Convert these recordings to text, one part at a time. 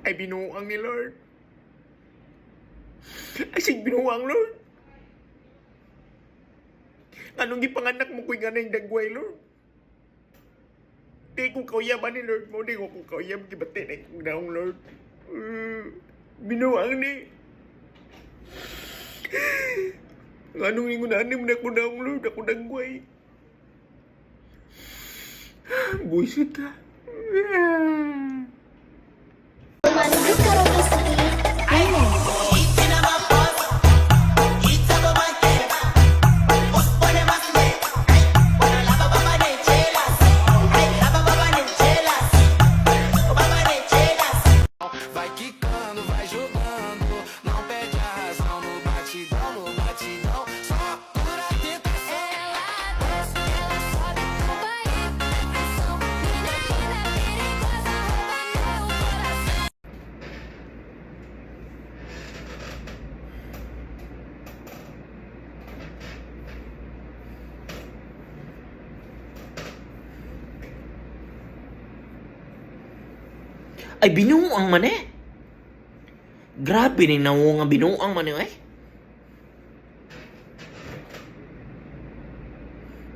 ay binuang ni Lord. Ay sig binuang, Lord. Anong gipanganak mo ko'y ganang dagway, Lord? Di ko kauyaban ni Lord mo, di ko kauyab, gibati na kong daong, Lord. Binuang ni. Anong ingunahan mo na ko daong, Lord? Ako dagway. Buisit ka. Manggis karaoke city. Amen. Vai quicando, vai jogando, não perde a razão no batidão, só pura tentação. Ela desce, ela sobe com barriga, pressão. Menina perigosa, rouba meu coração. Ay, binuang man eh. Grabe ni nawo nga binuang man eh.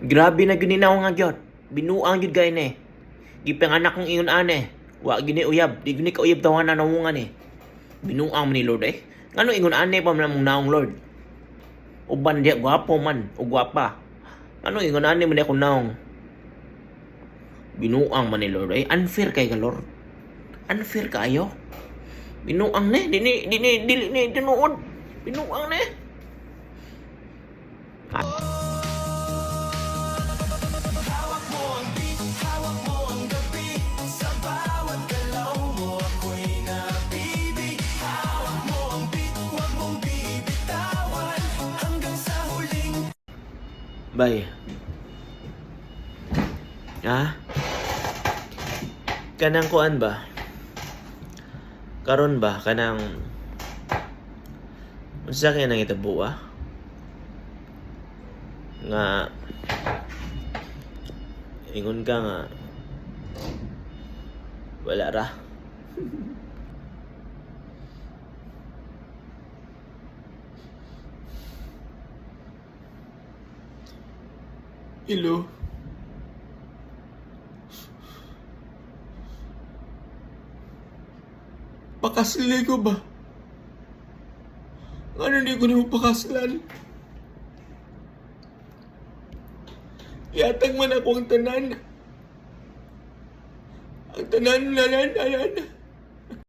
Grabe na gininaw nga gyud. Binuang gyud gay ni. Gipanganak kong iyon ane. Wa gini uyab, di gini ka uyab tawanan nawungan eh. Binuang man ni Lord eh. Ngano ingon ane pa man mong naong Lord. Uban dia gwapo man o gwapa. Ngano ingon ane man ako naong. Binuang man ni Lord eh. Unfair kay ka Lord. Unfair kayo. Binuang ne, dili tinuod. Binuang ne. Hawak mo ang beat, hawak mo ang gabi, sa bawat galaw mo ako'y napibig. Hawak mo ang beat, huwag mong bibitawan, hanggang sa huling. Bay. Ha? Kanang kuan ba? Karon ba kanang unsa kay nang itabuwa? Nga ingon ka nga wala ra. Hello? Pakasli ko ba? Ano hindi ko naman pakaslan? Yatag man ako ang tanan. Ang tanan na